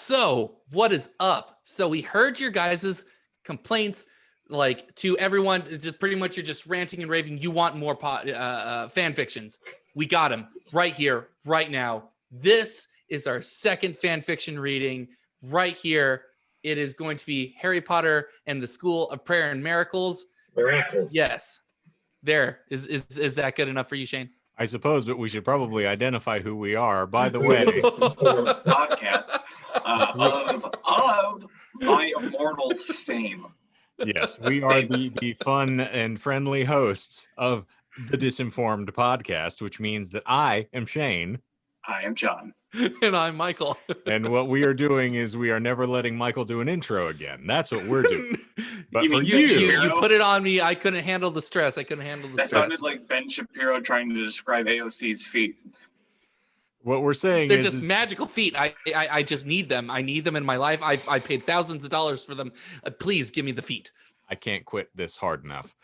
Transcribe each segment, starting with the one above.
So, what is up? So, we heard your guys' complaints, like to everyone. It's just pretty much you're just ranting and raving. You want more fan fictions. We got them right here, right now. This is our second fan fiction reading right here. It is going to be Harry Potter and the School of Prayer and Miracles. Miraculous. Yes. There. Is that good enough for you, Shane? I suppose, but we should probably identify who we are. By the way, Podcast of my Immortal fame. Yes, we are the fun and friendly hosts of the Disinformed podcast, which means that I am Shane. I am John. And I'm Michael. And what we are doing is we are never letting Michael do an intro again. That's what we're doing. But for you put it on me. I couldn't handle the stress. That sounded like Ben Shapiro trying to describe AOC's feet. What we're saying they're just magical feet. I just need them. I need them in my life. I paid thousands of dollars for them. Please give me the feet. I can't quit this hard enough.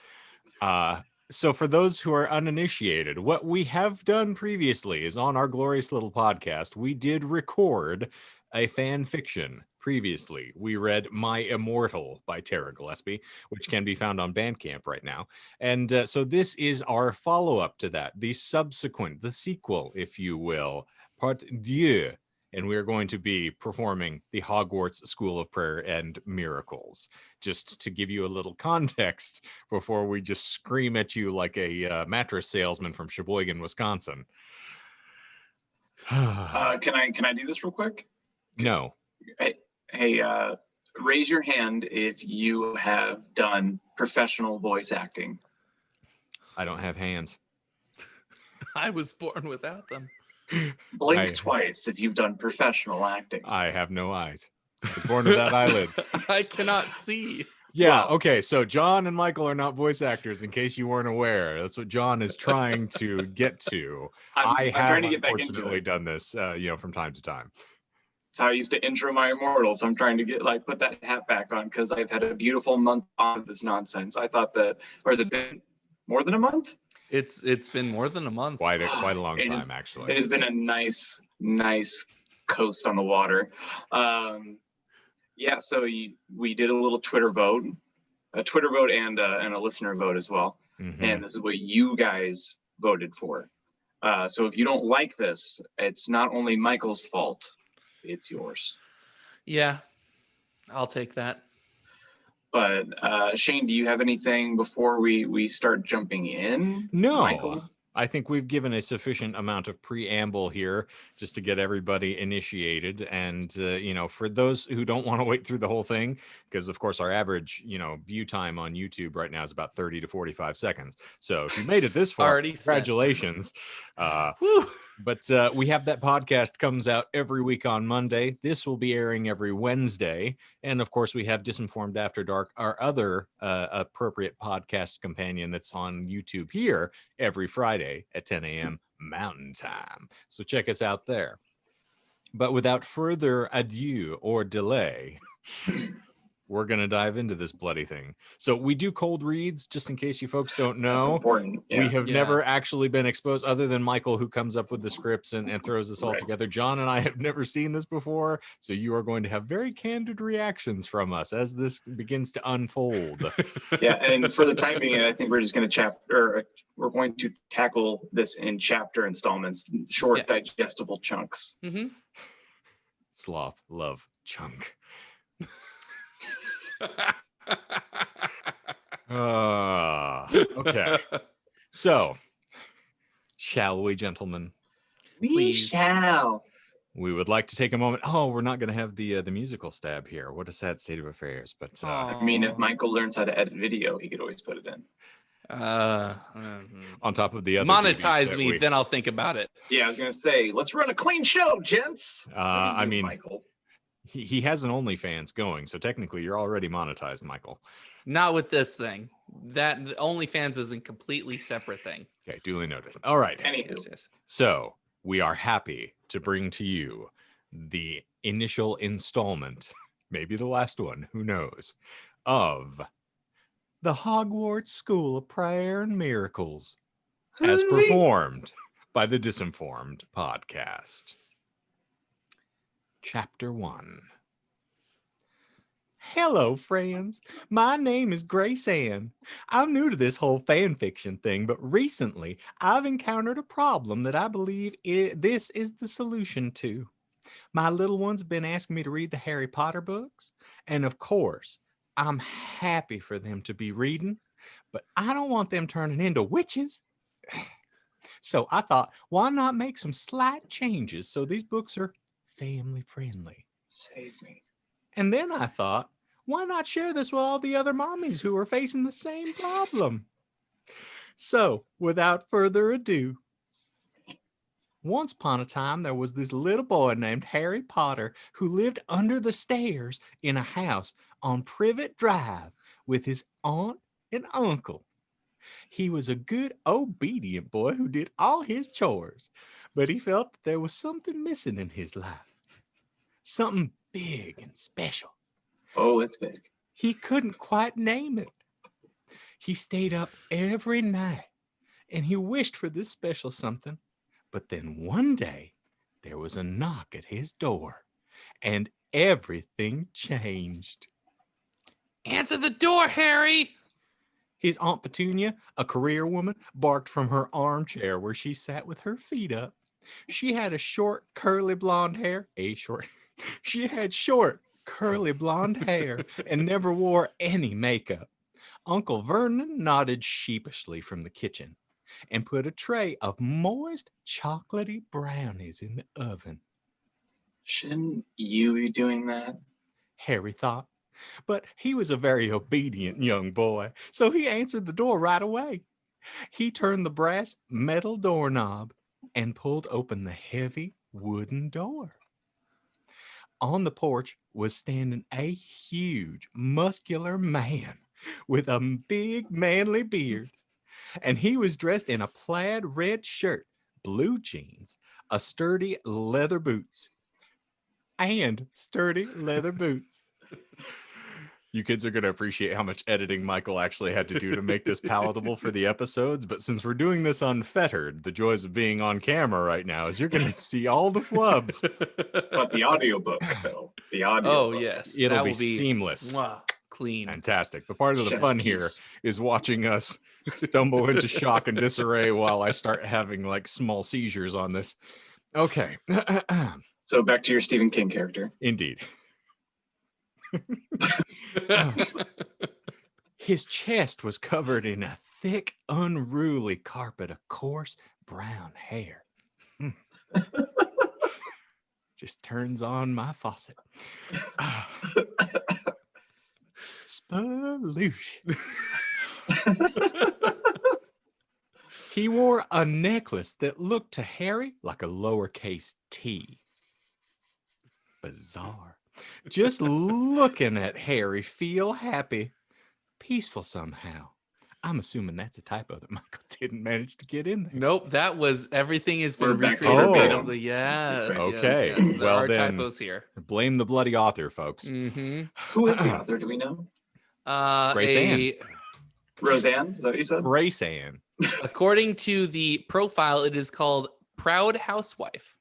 So for those who are uninitiated, what we have done previously is on our glorious little podcast, we did record a fan fiction previously. We read My Immortal by Tara Gillespie, which can be found on Bandcamp right now. And so this is our follow-up to that, the sequel, if you will, part deux. And we are going to be performing the Hogwarts School of Prayer and Miracles. Just to give you a little context before we just scream at you like a mattress salesman from Sheboygan, Wisconsin. Can I do this real quick? No. Hey, raise your hand if you have done professional voice acting. I don't have hands. I was born without them. Blink twice if you've done professional acting. I have no eyes. I was born without eyelids. I cannot see. Yeah, okay, so John and Michael are not voice actors, in case you weren't aware. That's what John is trying to get to. I have trying to get back into it. Done this, from time to time. That's how I used to intro my Immortals. I'm trying to put that hat back on because I've had a beautiful month on this nonsense. I thought that, or has it been more than a month? It's been more than a month. Quite a long time, actually. It has been a nice coast on the water. So we did a little Twitter vote, and a listener vote as well. Mm-hmm. And this is what you guys voted for. So if you don't like this, it's not only Michael's fault, it's yours. Yeah, I'll take that. But Shane, do you have anything before we start jumping in? No, Michael? I think we've given a sufficient amount of preamble here just to get everybody initiated. And, for those who don't want to wait through the whole thing, because, of course, our average, view time on YouTube right now is about 30 to 45 seconds. So if you made it this far, congratulations. But we have that podcast comes out every week on Monday. This will be airing every Wednesday. And, of course, we have Disinformed After Dark, our other appropriate podcast companion that's on YouTube here every Friday at 10 a.m. Mountain Time. So check us out there. But without further ado or delay, we're going to dive into this bloody thing. So we do cold reads, just in case you folks don't know. That's important. Yeah. We have never actually been exposed, other than Michael, who comes up with the scripts and throws this all together. John and I have never seen this before, so you are going to have very candid reactions from us as this begins to unfold. Yeah, and for the time being, I think we're just going to we're going to tackle this in chapter installments, short, digestible chunks. Mm-hmm. Sloth, love, chunk. Okay. So, shall we, gentlemen? We shall. We would like to take a moment. Oh, we're not going to have the musical stab here. What a sad state of affairs. But I mean, if Michael learns how to edit video, he could always put it in. On top of the other monetize me, then I'll think about it. Yeah, I was going to say, let's run a clean show, gents. I mean, Michael. He has an OnlyFans going, so technically you're already monetized, Michael. Not with this thing. That OnlyFans is a completely separate thing. Okay, duly noted. All right. Yes. So we are happy to bring to you the initial installment, maybe the last one, who knows, of the Hogwarts School of Prayer and Miracles, as performed by the Disinformed podcast. Chapter 1. Hello, friends. My name is Grace Ann. I'm new to this whole fan fiction thing, but recently I've encountered a problem that I believe this is the solution to. My little one's been asking me to read the Harry Potter books, and of course, I'm happy for them to be reading, but I don't want them turning into witches. So I thought, why not make some slight changes so these books are family friendly? Save me. And then I thought, why not share this with all the other mommies who are facing the same problem? So, without further ado, once upon a time, there was this little boy named Harry Potter who lived under the stairs in a house on Privet Drive with his aunt and uncle. He was a good, obedient boy who did all his chores, but he felt that there was something missing in his life. Something big and special. Oh, it's big. He couldn't quite name it. He stayed up every night and he wished for this special something. But then one day there was a knock at his door and everything changed. Answer the door, Harry. His Aunt Petunia, a career woman, barked from her armchair where she sat with her feet up. She had a short, curly blonde hair. She had short, curly blonde hair and never wore any makeup. Uncle Vernon nodded sheepishly from the kitchen and put a tray of moist, chocolatey brownies in the oven. Shouldn't you be doing that? Harry thought, but he was a very obedient young boy, so he answered the door right away. He turned the brass metal doorknob and pulled open the heavy wooden door. On the porch was standing a huge, muscular man with a big, manly beard. And he was dressed in a plaid red shirt, blue jeans, sturdy leather boots. You kids are going to appreciate how much editing Michael actually had to do to make this palatable for the episodes. But since we're doing this unfettered, the joys of being on camera right now is you're going to see all the flubs. But the audiobook, though. The audio. Oh, yes. It'll that be will be seamless. Mwah, clean. Fantastic. But part of the Chef's fun here kiss. is watching us stumble into shock and disarray while I start having like small seizures on this. Okay. So back to your Stephen King character. Indeed. His chest was covered in a thick, unruly carpet of coarse brown hair. Just turns on my faucet. Sploosh. He wore a necklace that looked to Harry like a lowercase t. Bizarre. Just looking at Harry feel happy, peaceful somehow. I'm assuming that's a typo that Michael didn't manage to get in there. Nope, that was everything has been We're back to recreated verbatim. verbatimly. Yes. Okay, Yes. There well are then- typos here. Blame the bloody author, folks. Mm-hmm. Who is the author? Do we know? Grace Ann. Roseanne? Is that what you said? Grace Ann. According to the profile, it is called Proud Housewife.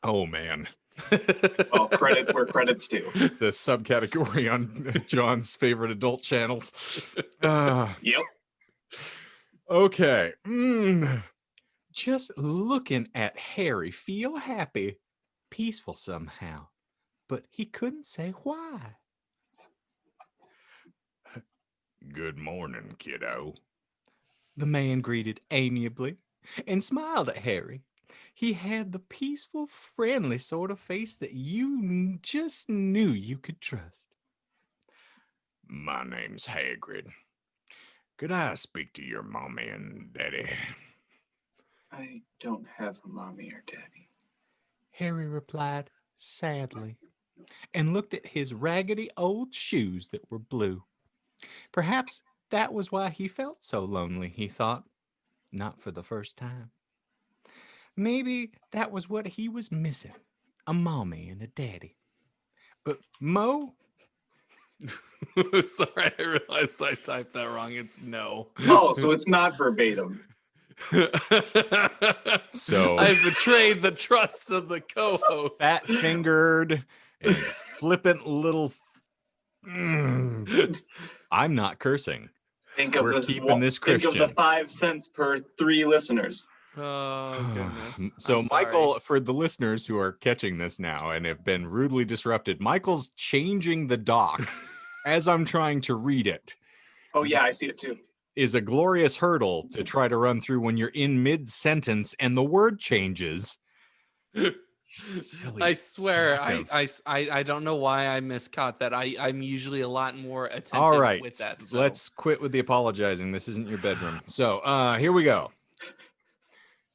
Oh, man. Well, credit where credit's due. The subcategory on John's favorite adult channels. Yep. Okay. Just looking at Harry feel happy, peaceful somehow, but he couldn't say why. Good morning, kiddo. The man greeted amiably and smiled at Harry. He had the peaceful, friendly sort of face that you just knew you could trust. My name's Hagrid. Could I speak to your mommy and daddy? I don't have a mommy or daddy. Harry replied sadly and looked at his raggedy old shoes that were blue. Perhaps that was why he felt so lonely, he thought. Not for the first time. Maybe that was what he was missing, a mommy and a daddy. But Mo? Sorry, I realized I typed that wrong. It's no. Oh, so it's not verbatim. So I've betrayed the trust of the co-host. fat fingered and flippant little. I'm not cursing. We're keeping this Think of Christian. the 5 cents per 3 listeners. Oh goodness. So I'm sorry. Michael, for the listeners who are catching this now and have been rudely disrupted, Michael's changing the doc as I'm trying to read it. Oh yeah, I see it too. Is a glorious hurdle to try to run through when you're in mid-sentence and the word changes. Silly I swear, sack of- I don't know why I miscaught that. I'm usually a lot more attentive All right, with that. So. let's quit with the apologizing. This isn't your bedroom. So here we go.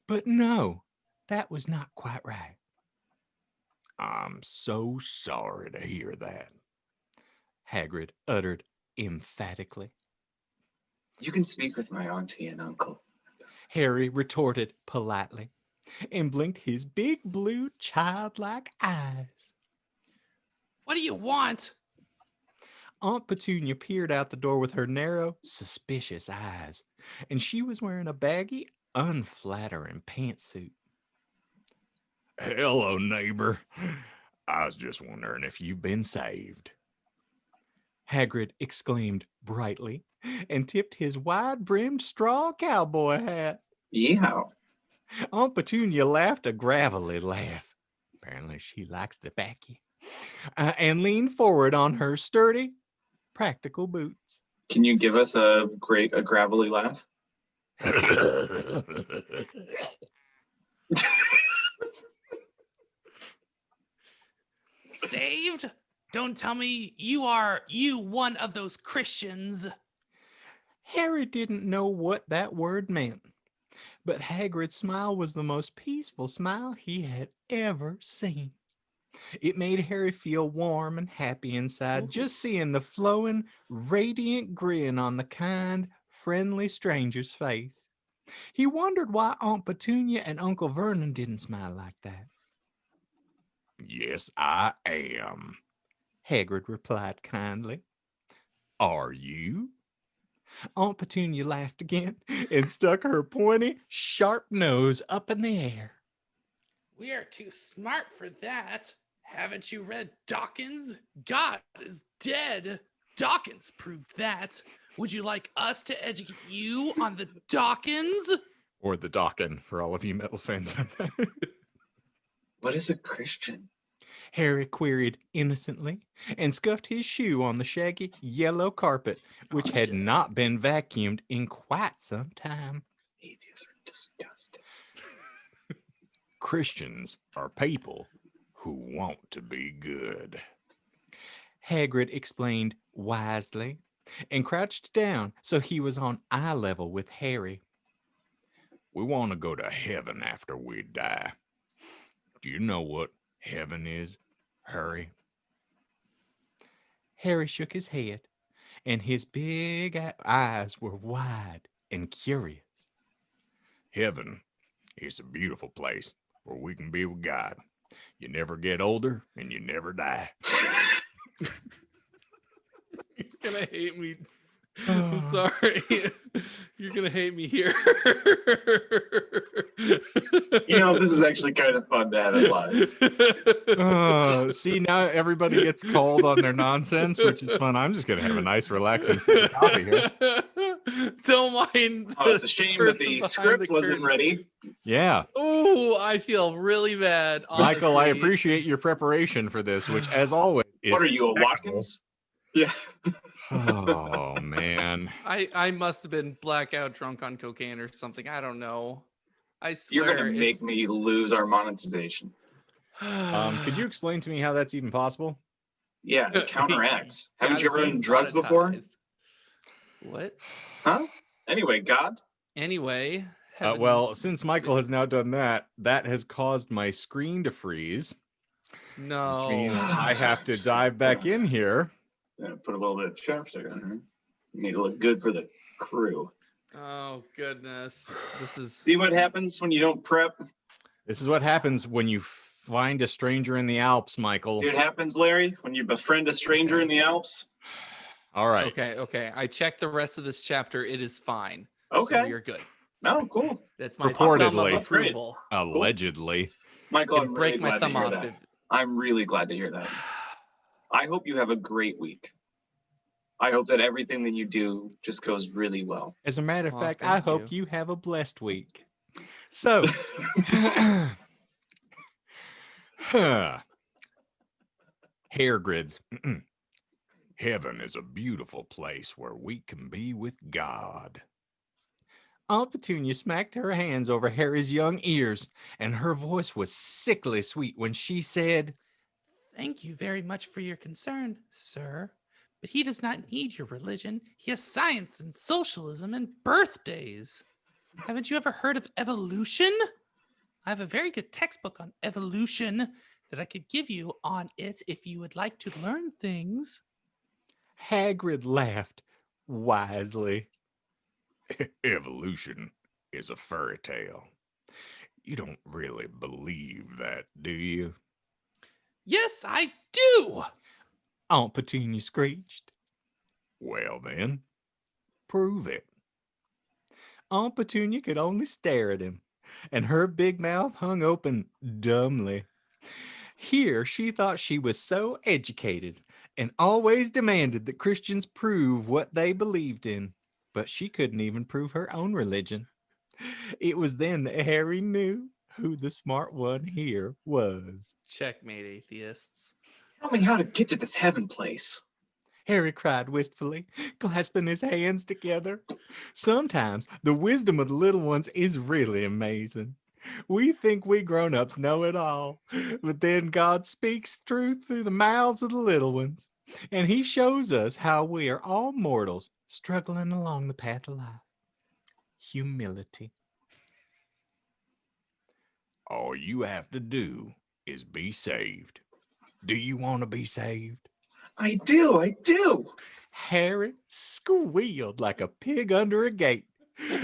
But no, that was not quite right. I'm so sorry to hear that, Hagrid uttered emphatically. You can speak with my auntie and uncle. Harry retorted politely and blinked his big blue childlike eyes. What do you want? Aunt Petunia peered out the door with her narrow, suspicious eyes, and she was wearing a baggy, unflattering pantsuit. Hello, neighbor. I was just wondering if you've been saved. Hagrid exclaimed brightly and tipped his wide-brimmed straw cowboy hat. Yeah. Aunt Petunia laughed a gravelly laugh. Apparently she likes the backy. And leaned forward on her sturdy, practical boots. Can you give us a gravelly laugh? Saved? Don't tell me you one of those Christians. Harry didn't know what that word meant, but Hagrid's smile was the most peaceful smile he had ever seen. It made Harry feel warm and happy inside, just seeing the flowing, radiant grin on the kind, friendly stranger's face. He wondered why Aunt Petunia and Uncle Vernon didn't smile like that. Yes, I am, Hagrid replied kindly. Are you? Aunt Petunia laughed again and stuck her pointy, sharp nose up in the air. We are too smart for that. Haven't you read Dawkins? God is dead. Dawkins proved that. Would you like us to educate you on the Dawkins? Or the Dawkin, for all of you metal fans. What is a Christian? Harry queried innocently and scuffed his shoe on the shaggy yellow carpet, which had not been vacuumed in quite some time. Atheists are disgusting. Christians are people who want to be good, Hagrid explained wisely, and crouched down so he was on eye level with Harry. We want to go to heaven after we die. Do you know what heaven is, Harry? Harry shook his head, and his big eyes were wide and curious. Heaven is a beautiful place where we can be with God. You never get older, and you never die. You're gonna hate me. I'm sorry. You're gonna hate me here. You know, this is actually kind of fun to have it live. See, now everybody gets called on their nonsense, which is fun. I'm just gonna have a nice, relaxing sip of coffee here. Don't mind. Oh, it's a shame that the script wasn't ready. Yeah. Oh, I feel really bad. Michael, I honestly. appreciate your preparation for this, which, as always, is What are you, a impeccable. Watkins? Yeah. Oh man. I must have been blackout drunk on cocaine or something. I don't know. I You're swear. going to make me lose our monetization. Could you explain to me how that's even possible? Yeah, it counteracts. Haven't you ever Gotta done be drugs before? monetized. What? Huh? Anyway, God? Anyway. heaven- Well, since Michael has now done that, that has caused my screen to freeze, no. which means I have to dive back in here. Gonna put a little bit of chapstick on her. Need to look good for the crew. Oh goodness. This is See what happens when you don't prep? This is what happens when you find a stranger in the Alps, Michael. See what happens, Larry, when you befriend a stranger in the Alps? All right. okay. I checked the rest of this chapter. It is fine. So Okay. you're good. Oh, cool. That's my thumb of Reportedly. That's great. approval. Allegedly. Michael, Can I'm break really my glad to thumb hear off. that. I'm really glad to hear that. I hope you have a great week. I hope that everything that you do just goes really well. As a matter of Aw, fact, I thank hope you have a blessed week. So, hair grids. Heaven is a beautiful place where we can be with God. Aunt Petunia smacked her hands over Harry's young ears, and her voice was sickly sweet when she said, Thank you very much for your concern, sir. But he does not need your religion. He has science and socialism and birthdays. Haven't you ever heard of evolution? I have a very good textbook on evolution that I could give you on it if you would like to learn things. Hagrid laughed wisely. Evolution is a fairy tale. You don't really believe that, do you? Yes, I do. Aunt Petunia screeched. Well then, prove it. Aunt Petunia could only stare at him, and her big mouth hung open dumbly. Here she thought she was so educated and always demanded that Christians prove what they believed in, but she couldn't even prove her own religion. It was then that Harry knew who the smart one here was. Checkmate, atheists. Tell me how to get to this heaven place. Harry cried wistfully, clasping his hands together. Sometimes the wisdom of the little ones is really amazing. We think we grown-ups know it all, but then God speaks truth through the mouths of the little ones, and he shows us how we are all mortals struggling along the path of life. Humility. All you have to do is be saved. Do you want to be saved? I do. Harry squealed like a pig under a gate,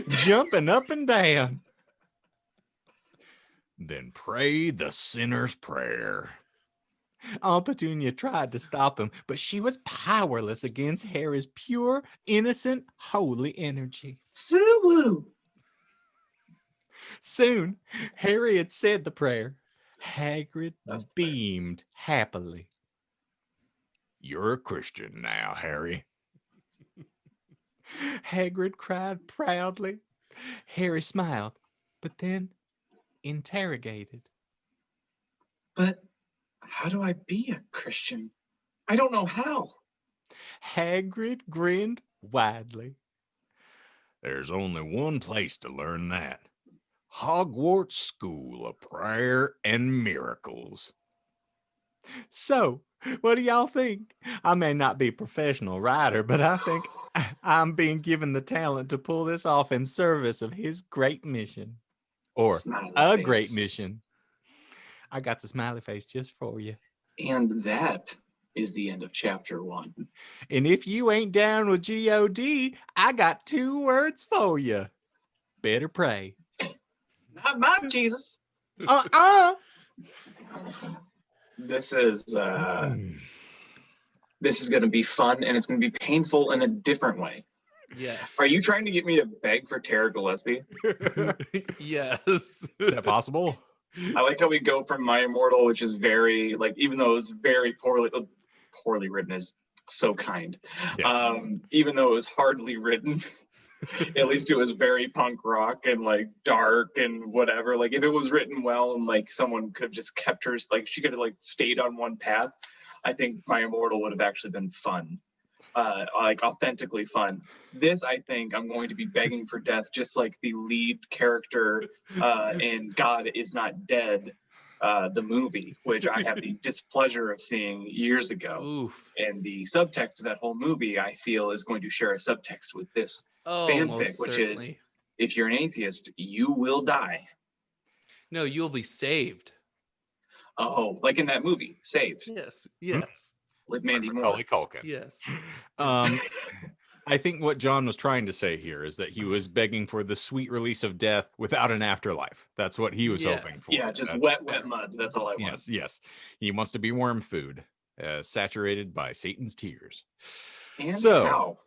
jumping up and down. Then pray the sinner's prayer. Aunt Petunia tried to stop him, but she was powerless against Harry's pure, innocent, holy energy. Sue-woo. Soon, Harry had said the prayer. Hagrid That's the prayer. beamed happily. You're a Christian now, Harry. Hagrid cried proudly. Harry smiled, but then interrogated. But how do I be a Christian? I don't know how. Hagrid grinned widely. There's only one place to learn that. Hogwarts School of Prayer and Miracles. So, what do y'all think? I may not be a professional writer, but I think I'm being given the talent to pull this off in service of his great mission. Or Smiley a face. great mission. I got the smiley face just for you. And that is the end of chapter 1. And if you ain't down with G-O-D, I got 2 words for you. Better pray. Not my Jesus. This is going to be fun, and it's going to be painful in a different way. Yes. Are you trying to get me to beg for Tara Gillespie? Yes. Is that possible? I like how we go from My Immortal, which is very, like, even though it was very poorly written is so kind. Yes. Even though it was hardly written, at least it was very punk rock and like dark and whatever. Like if it was written well and like someone could have just kept her, like she could have like stayed on one path, I think My Immortal would have actually been fun. Like authentically fun. This, I think, I'm going to be begging for death, just like the lead character in God Is Not Dead, the movie, which I have the displeasure of seeing years ago. Oof. And the subtext of that whole movie, I feel, is going to share a subtext with this fanfic, most which certainly. is, if you're an atheist, you will die. No, you'll be saved. Oh, like in that movie, Saved, Yes. Yes. with Mandy Moore. Macaulay Culkin. Yes. I think what John was trying to say here is that he was begging for the sweet release of death without an afterlife. That's what he was hoping for. Yeah, just That's- wet mud. That's all I want. Yes. He wants to be worm food, saturated by Satan's tears. And So- how?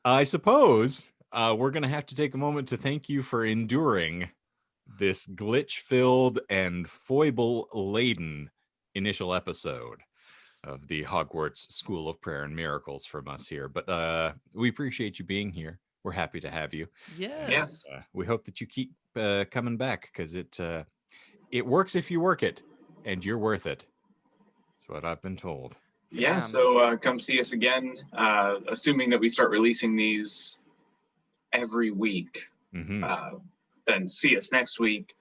I suppose we're going to have to take a moment to thank you for enduring this glitch-filled and foible-laden initial episode of the Hogwarts School of Prayer and Miracles from us here. But we appreciate you being here. We're happy to have you. Yes. We hope that you keep coming back, because it works if you work it, and you're worth it. That's what I've been told. Yeah, so come see us again, assuming that we start releasing these every week. Then see us next week.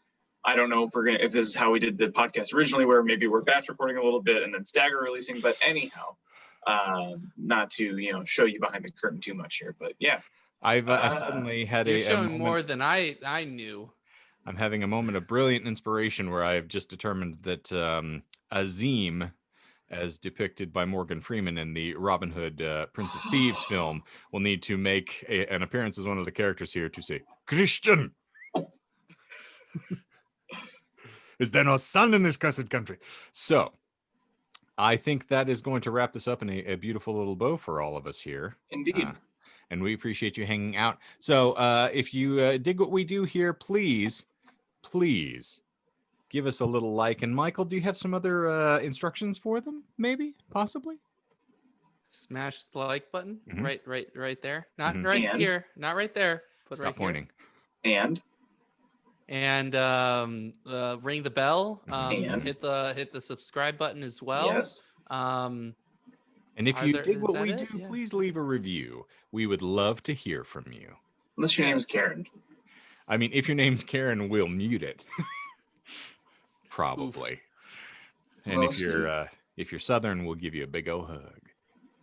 I don't know if this is how we did the podcast originally, where maybe we're batch recording a little bit and then stagger releasing, but anyhow, not to show you behind the curtain too much here, but yeah. I've suddenly had You're a showing moment. more than I knew. I'm having a moment of brilliant inspiration where I've just determined that Azim, as depicted by Morgan Freeman in the Robin Hood Prince of Thieves film, will need to make an appearance as one of the characters here to say, "Christian! Is there no sun in this cursed country?" So, I think that is going to wrap this up in a beautiful little bow for all of us here. Indeed. And we appreciate you hanging out. So, if you dig what we do here, please give us a little like. And Michael, do you have some other instructions for them? Maybe, possibly. Smash the like button. Right there. Not And? here. Not right there. Put Stop right pointing. And ring the bell. And? Hit the subscribe button as well. yes, And if you dig is what that we it? do, Yeah. please leave a review. We would love to hear from you. unless your name's Yes. Karen. I mean, if your name's Karen, we'll mute it. Probably. And Well, if you're Southern, we'll give you a big old hug.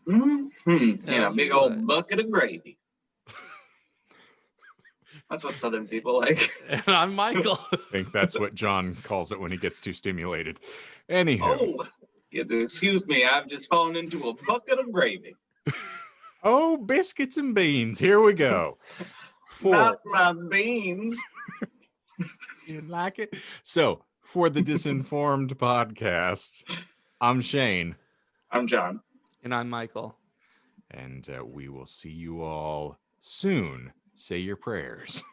And Tell a big you old what. bucket of gravy. That's what Southern people like. And I'm Michael. I think that's what John calls it when he gets too stimulated. Anywho. Oh, you have to excuse me. I've just fallen into a bucket of gravy. Oh, biscuits and beans. Here we go. Not my beans. You like it? So, for the Disinformed podcast, I'm Shane. I'm John. And I'm Michael. And we will see you all soon. Say your prayers.